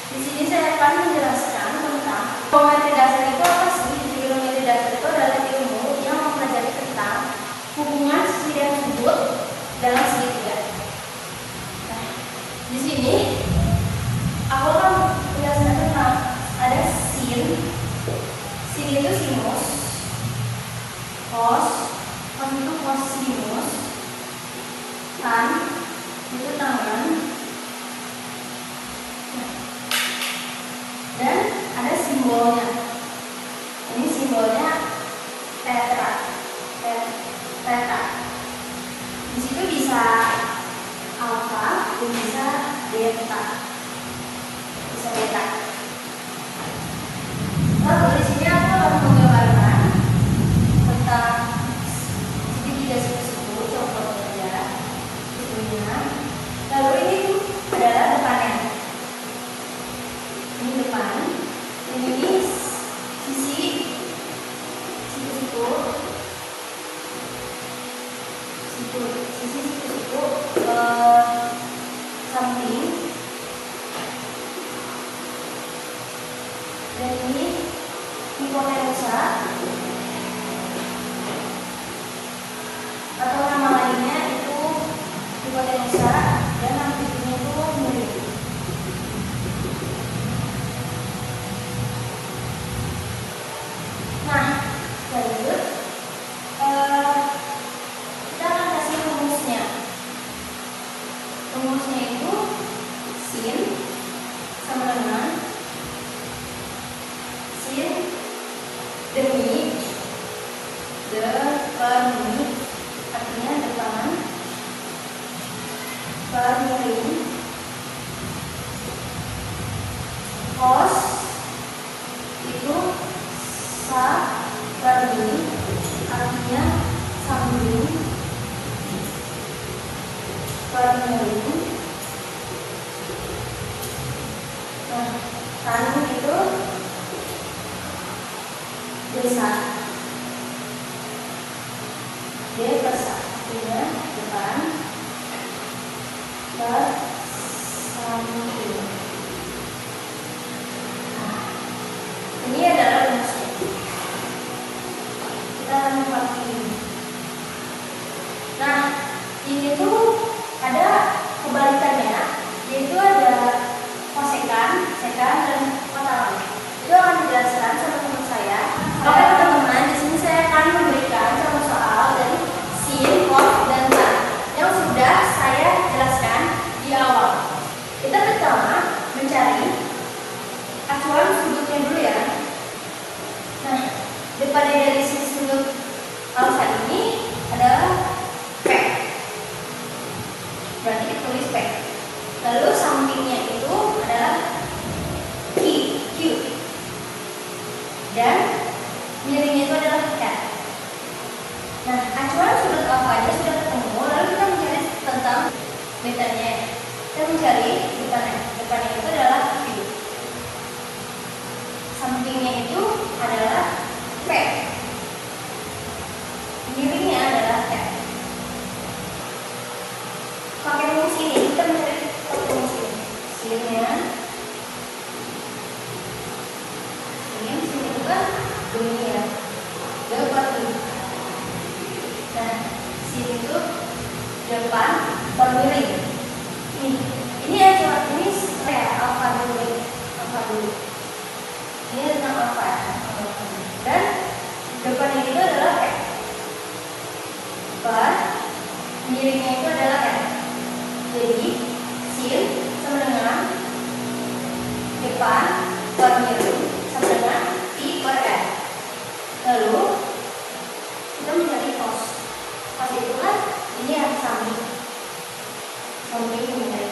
Di sini saya akan menjelaskan tentang geometri dasar itu apa sih. Di geometri dasar itu adalah ilmu yang mempelajari tentang hubungan sisi dan sudut dalam segitiga. Nah, di sini aku akan menjelaskan tentang ada sin itu sinus, cos itu cosinus, tan itu tangan, dan ada simbolnya. Ini simbolnya tetra. Di situ bisa alfa dan bisa delta, bisa beta. Lalu di sini aku akan menggambarkan tentang segitiga siku-siku, contohnya sikunya. Lalu ini adalah depannya. Ini depan, ini sisi siku-siku, samping, dan ini hipotenusa atau nama lainnya itu hipotenusa, dan amplitunya itu miring. Nah, lanjut kita akan kasih rumusnya. Rumusnya itu sin sama dengan sin demi artinya depan per miring, cos itu sa per miring, artinya samping per miring. Nah, tan itu desa, D per sa, artinya depan per samping. Nah, ini adalah rumusnya. Kita akan pakai ini. Nah, ini tuh ada kebalikannya, yaitu ada kosekan, sekan, dan kotaran. Itu akan dijelaskan sama teman saya. Oke teman-teman, di sini saya akan memberikan contoh soal dari sin, cos, dan tan yang sudah saya jelaskan di awal. Kita pertama mencari acuan sudutnya dulu ya. Nah, depannya dari sisi sudut alfa ini adalah P, berarti kita tulis P. Lalu sampingnya itu adalah Q, dan miringnya itu adalah R. Nah, acuan sudut alfanya sudah ketemu, lalu kita mencari tentang betanya. Kita mencari depannya itu adalah Q, sampingnya itu adalah P, miringnya adalah R. Pakai rumus ini kita mencari rumus ini. Sinnya itu kan bunyi ya, depan. Nah, sin itu depan per miring. Ini aja, ini alfa dulu. Ini tentang alfa, dan depannya itu adalah X, per miringnya itu adalah R. Jadi sin sama dengan depan per miring sama dengan I per R. Lalu kita mencari cos. Cos itu kan ini yang samping miringnya.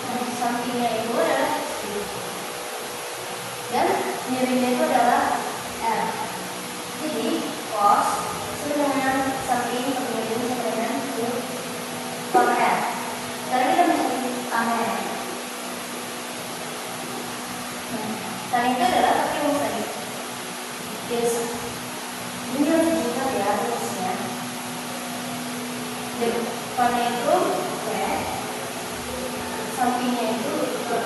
Nah, sampingnya itu adalah I, dan miringnya itu adalah R. Jadi cos sama dengan samping per miring sama dengan I per R. Sekarang kita mencari tangannya. Tan itu adalah pakai rumus tadi. Biasa. Ini harus diingat ya rumusnya. depannya itu P, sampingnya itu E.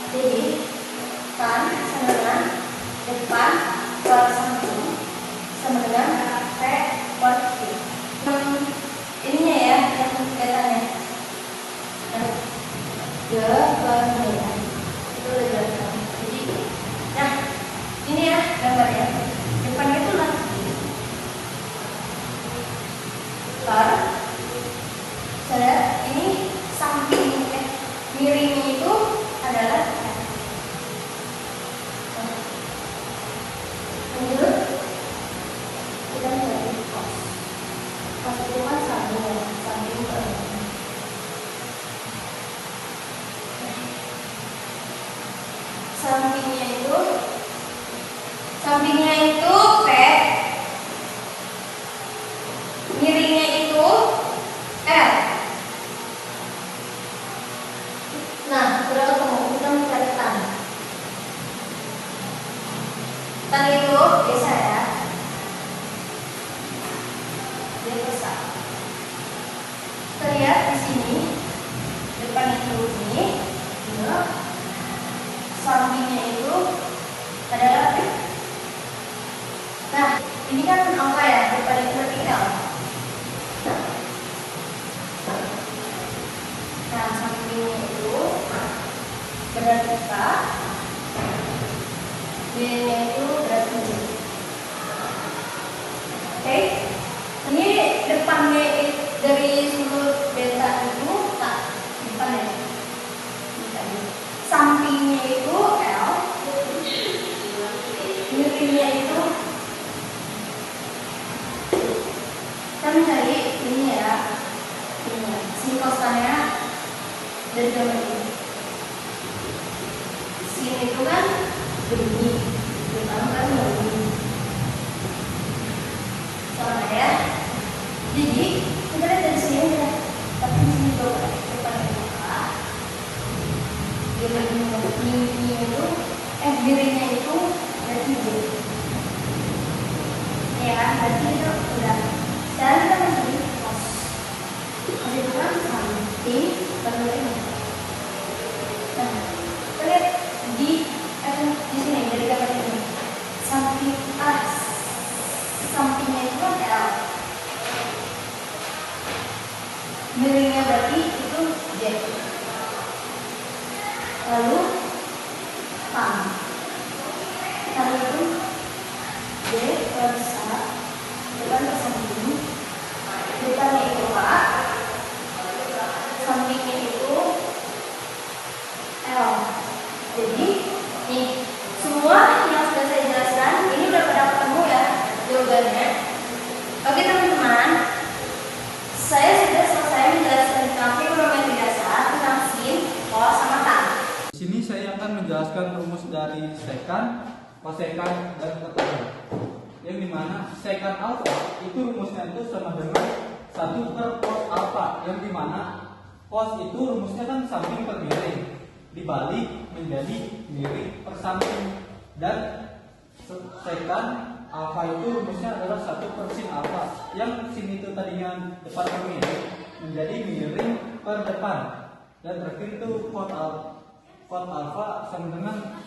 Jadi kan sama dengan depan per samping sama dengan P per Q. Ininya ya yang kelihatannya gambarnya itu udah jelas. Jadi nah ini ya gambarnya, depannya itu lagi per saya ini samping miringnya itu adalah lanjut kita mencari cos. Cos itu kan samping per sampingnya itu P, miringnya itu L. Nah, sudah ketemu, kita mencari tan. Tan itu biasa ya, dia besar. Kita lihat di sini, depan itu ini, sampingnya itu adalah P. Nah, ini kan angka ya, depan itu vertikal. Nah, sampingnya itu berarti K, B-nya itu berarti J. Oke, ini depannya dari sudut beta itu K, depannya. Sampingnya itu L, miringnya itu kita mencari ini ya, ini sin kosannya dari gambar ini. Sin itu kan begini, depan kan begini, sama ya. Jadi kita lihat dari sini aja, tapi di sini juga depan itu A, miringnya itu miringnya itu berarti J. Ya, berarti itu udah. Sekarang kita mencari cos. Cos itu kan samping per ini. Nah, kita lihat di sini dari gambar ini. Samping A, sampingnya itu kan L. Miringnya berarti itu J. Lalu tan. Tan itu J per A, depan per samping. Depannya itu A, sampingnya itu L. Jadi nih semua yang sudah saya jelaskan ini udah pada ketemu ya jawabannya. Oke teman-teman, saya sudah selesai menjelaskan tentang trigonometri dasar, tentang sin, cos, sama tan. Di sini saya akan menjelaskan rumus dari sekan, kosekan, dan kotan. Yang dimana sekan alfa itu rumusnya itu sama dengan 1 per cos alfa, yang dimana cos itu rumusnya kan samping per miring, dibalik menjadi miring per samping, dan sekan alfa itu rumusnya adalah 1 per sin alfa, yang sin itu tadinya depan per miring menjadi miring per depan, dan terakhir itu cos alfa sama dengan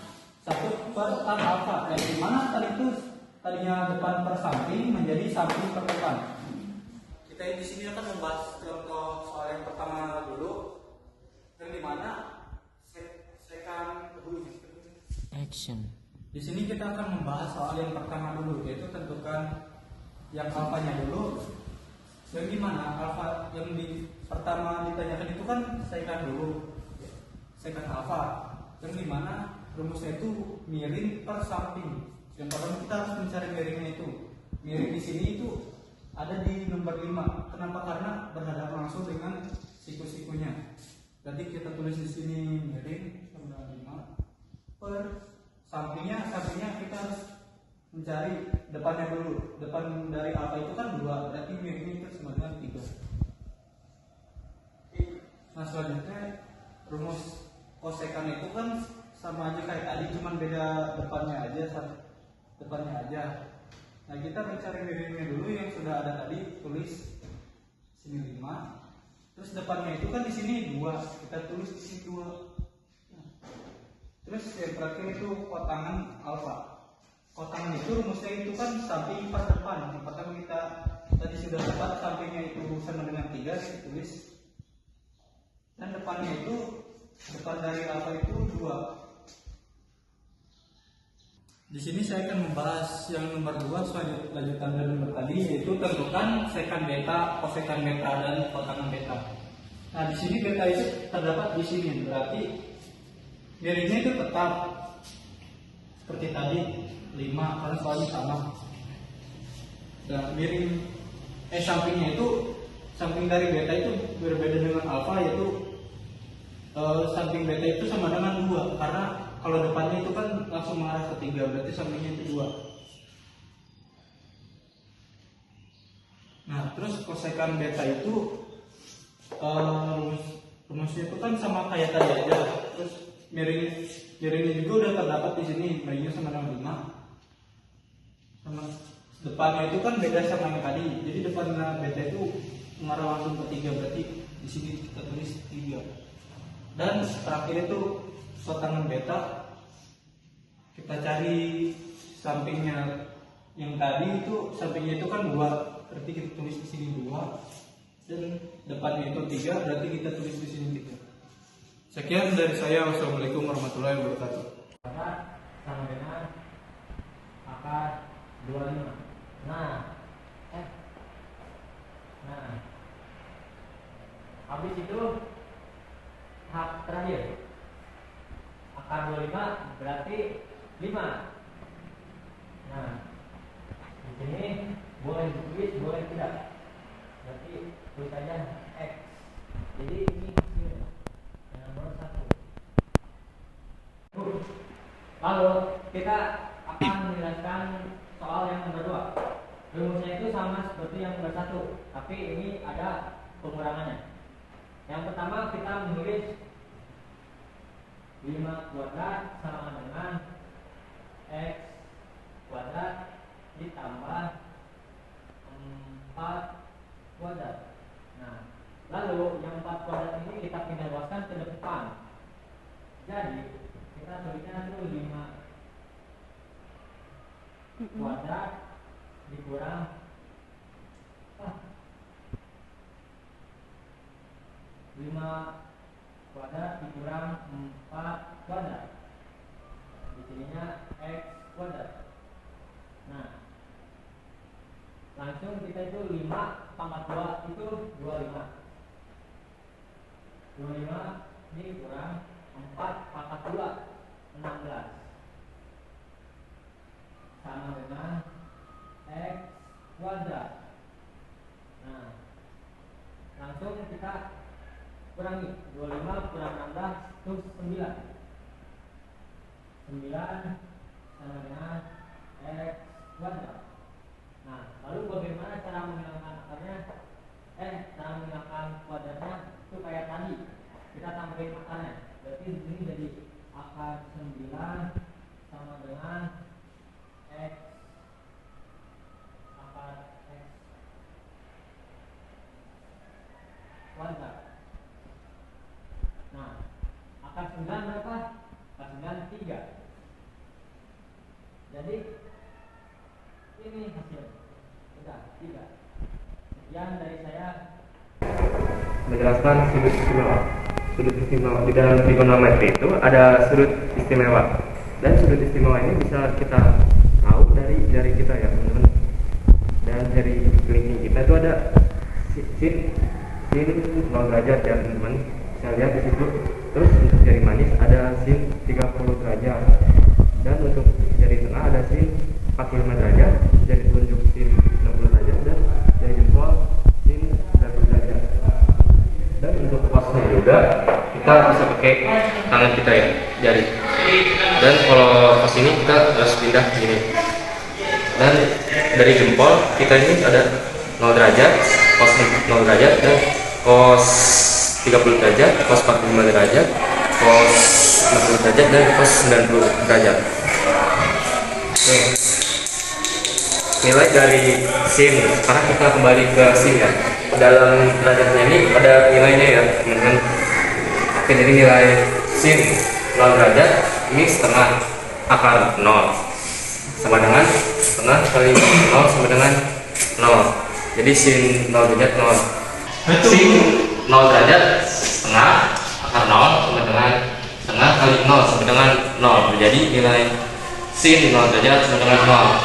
1 per tan alfa, yang dimana tadi itu tadinya depan per samping menjadi samping per depan. Kita di sini akan membahas contoh soal yang pertama dulu, yang dimana sekan dulu. Action. Di sini kita akan membahas soal yang pertama dulu, yaitu tentukan yang alfanya dulu. Yang dimana alfa yang pertama ditanyakan itu kan sekan dulu, sekan alfa, yang dimana rumusnya itu miring per samping. Yang pertama kita harus mencari miringnya itu. Miring di sini itu ada di nomor 5. Kenapa? Karena berhadapan langsung dengan siku-sikunya. Jadi kita tulis di sini miring sama 5 per sampingnya kita harus mencari depannya dulu. Depan dari alfa itu kan 2, berarti miringnya itu sama dengan 3. Nah, selanjutnya rumus kosekan itu kan sama aja kayak tadi, cuman beda depannya aja. Nah, kita mencari miringnya dulu yang sudah ada tadi, tulis sini 5. Terus depannya itu kan di sini 2, kita tulis di sini 2. Terus yang terakhir itu kotangan alfa. Kotangan itu rumusnya itu kan samping per depan. Yang pertama kita tadi sudah dapat sampingnya itu sama dengan 3, kita tulis. Dan depannya itu, depan dari alfa itu 2. Di sini saya akan membahas yang nomor 2 lanjutan dari nomor tadi, yaitu tentukan sekan beta, kosekan beta, dan kotangan beta. Nah, di sini beta itu terdapat di sini, berarti miringnya itu tetap seperti tadi 5 karena soalnya sama. Dan miring sampingnya itu, samping dari beta itu berbeda dengan alfa, yaitu samping beta itu sama dengan 2 karena kalau depannya itu kan langsung mengarah ke 3, berarti sampingnya itu 2. Nah, terus kosekan beta itu rumusnya itu kan sama kayak tadi aja. Terus miringnya juga udah terdapat di sini, miringnya sama dengan 5. Sama depannya itu kan beda sama yang tadi. Jadi depannya beta itu mengarah langsung ke 3, berarti di sini kita tulis 3. Dan terakhir itu kotangan beta, kita cari sampingnya yang tadi itu, sampingnya itu kan 2, berarti kita tulis di sini 2, dan depannya itu 3, berarti kita tulis di sini 3. Sekian dari saya. Wassalamualaikum warahmatullahi wabarakatuh. Sama dengan akar 25. Nah, habis itu tahap terakhir. Akar 25 berarti 5. Nah, di sini boleh ditulis, boleh tidak. Berarti tulis saja X. Jadi ini hasilnya yang nomor 1. Lalu kita akan menjelaskan soal yang nomor 2. Rumusnya itu sama seperti yang nomor 1, tapi ini ada pengurangannya. Yang pertama kita menulis 5 kuadrat sama dengan X kuadrat ditambah 4 kuadrat. Nah, lalu yang 4 kuadrat ini kita pindah luaskan ke depan. Jadi kita tulisnya itu 5 kuadrat dikurang 5 kuadrat dikurang 4 kuadrat. Di sininya X kuadrat. Nah, langsung kita itu 5 pangkat 2 itu 25. 25 dikurang 4 pangkat 2 16 sama dengan X kuadrat. Nah, langsung kita kurangi 25 kurang 16 itu 9. 9 sama dengan X kuadrat. Nah, lalu bagaimana cara menghilangkan akarnya? Cara menghilangkan kuadratnya itu kayak tadi. Kita tambahin akarnya. Berarti di sini jadi akar 9 sama dengan X akar X kuadrat. Nah, akar 9 berapa? Akar 9 3. Jadi ini hasil. Sudah 3. Sekian dari saya. Menjelaskan sudut istimewa. Sudut istimewa di dalam trigonometri itu ada sudut istimewa. Dan sudut istimewa ini bisa kita tahu dari jari kita ya teman-teman. Dan jari kelingking kita itu ada sin 0 derajat ya teman-teman. Saya lihat di situ. Terus untuk jari manis ada sin 30 derajat. Dan untuk jari tengah ada sin 45 derajat, jari telunjuk sin 60 derajat, dan jari jempol sin 90 derajat. Dan untuk posnya juga kita bisa pakai tangan kita ya, jari. Dan kalau pos ini kita harus pindah gini. Dan dari jempol kita ini ada 0 derajat, pos 0 derajat, dan pos 30 derajat, pos 45 derajat, pos 60 derajat, dan pos 90 derajat. Oke. Nilai dari sin, sekarang kita kembali ke sin ya. dalam derajatnya ini ada nilainya ya teman-teman. Oke, jadi nilai sin 0 derajat ini setengah akar 0 sama dengan setengah kali 0 sama dengan 0. Jadi sin 0 derajat 0. Sin 0 derajat setengah akar 0 sama dengan setengah kali 0 sama dengan 0. Jadi nilai sin 0 derajat sama dengan 0.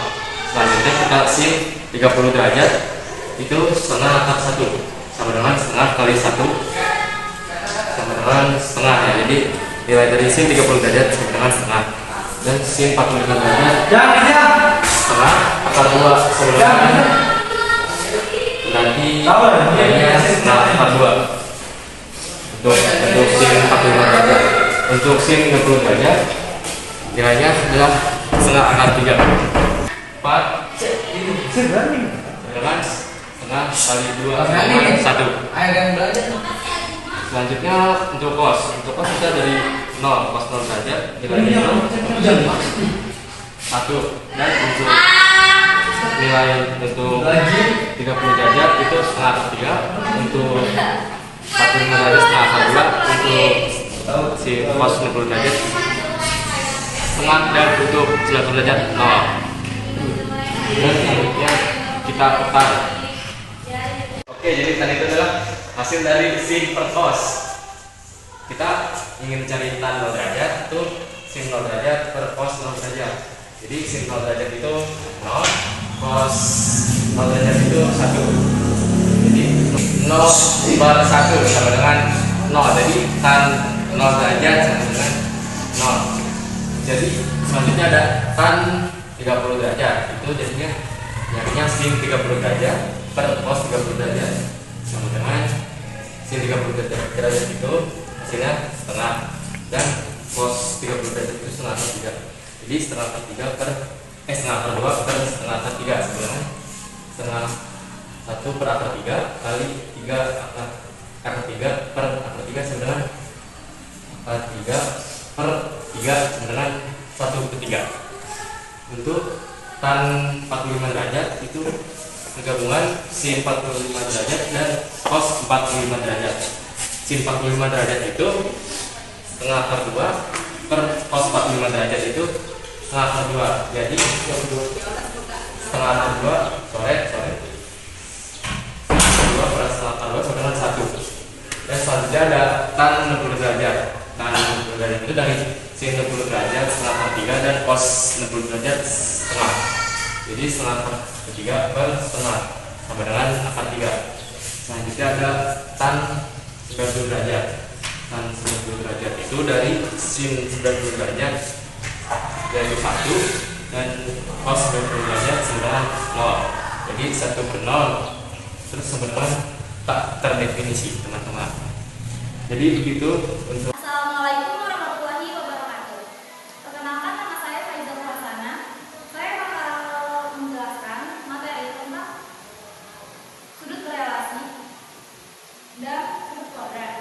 Selanjutnya kita sin 30 derajat itu setengah akar 1 sama dengan setengah kali 1 sama dengan setengah ya. Jadi nilai dari sin 30 derajat sama dengan setengah, dan sin 45 derajat setengah akar 2 sama dengan nanti nilainya setengah akar 2 untuk sin 45 derajat. Untuk sin 30 derajat nilainya adalah setengah akar 3 4 dengan setengah kali 2 sama 1. Selanjutnya untuk cos kita dari 0 cos 0 derajat nilainya 1, dan untuk nilai untuk 30 derajat itu setengah akar 3, untuk 45 derajat setengah akar 2, untuk si cos 60 derajat setengah, dan untuk 90 derajat 0. Dan selanjutnya kita putar. Oke, jadi tadi itu adalah hasil dari sin per cos. Kita ingin mencari tan 0 derajat, itu sin 0 derajat per cos 0 derajat. Jadi sin 0 derajat itu 0, cos 0 derajat itu 1. Jadi 0 per 1 sama dengan 0. Jadi tan 0 derajat sama dengan 0. Jadi selanjutnya ada tan 30 derajat, itu jadinya nyarinya sin 30 derajat per cos 30 derajat sama dengan sin 30 derajat itu hasilnya setengah, dan cos 30 derajat itu setengah akar 3. Jadi setengah akar 3 per setengah akar 2 per setengah akar 3 sama dengan setengah 1 per akar 3 kali 3 akar 3 per akar 3 sama dengan akar 3 per 3 sama dengan 1 per 3. Untuk tan 45 derajat itu penggabungan sin 45 derajat dan cos 45 derajat. Sin 45 derajat itu setengah akar 2 per cos 45 derajat itu setengah akar 2. Jadi setengah akar 2 coret 2 per setengah akar 2 sama dengan 1. Dan selanjutnya ada tan 60 derajat. Tan 60 derajat itu dari sin 60 derajat setengah akar 3 dan cos 60 derajat setengah. Jadi setengah akar 3 per setengah sama dengan akar 3. Selanjutnya ada tan 90 derajat. Tan 90 derajat itu dari sin 90 derajat dari 1 dan cos 90 derajat sama dengan 0. Jadi 1 per 0 terus sama dengan tak terdefinisi teman-teman. Jadi begitu untuk Assalamualaikum warahmatullahi wabarakatuh. Perkenalkan, nama saya Faiza Hasanah. Saya bakal menjelaskan materi tentang sudut berelasi dan sudut kuadrat.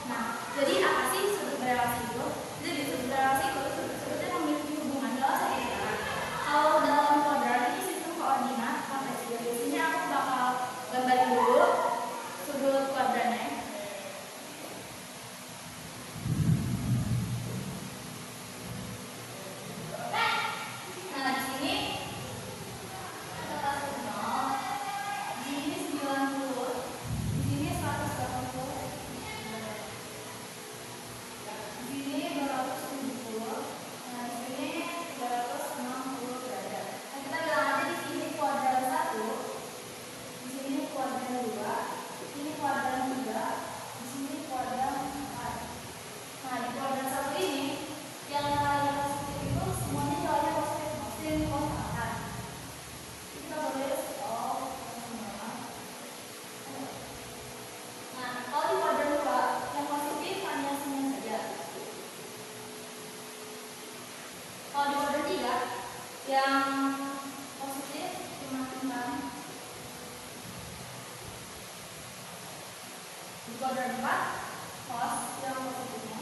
Nah, jadi apa sih sudut berelasi itu? Jadi sudut berelasi itu sudutnya memiliki hubungan dalam segi arah. Kalau dalam kuadrat itu sistem koordinat kartesian. Di sini aku bakal gambarin dulu sudut kuadratnya. Yang positif dimatikan di kuadrat 4 cos yang positifnya.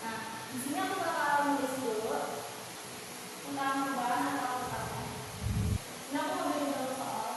Nah, di sini aku bakal nulis dulu tentang perubahan atau letaknya. Ini aku mau bikin dulu soal.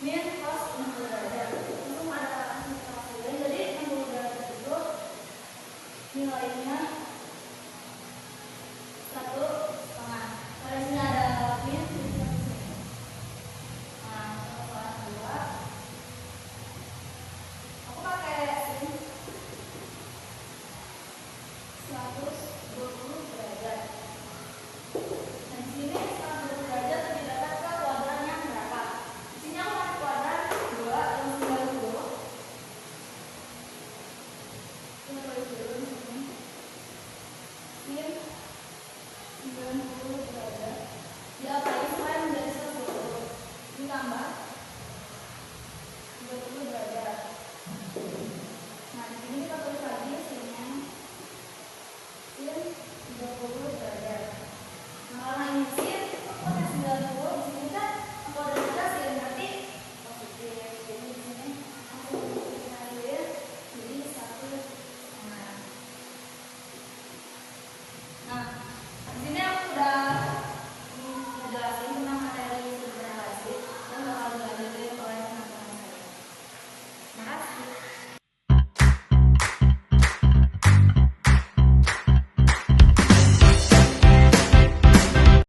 min cos 60 derajat.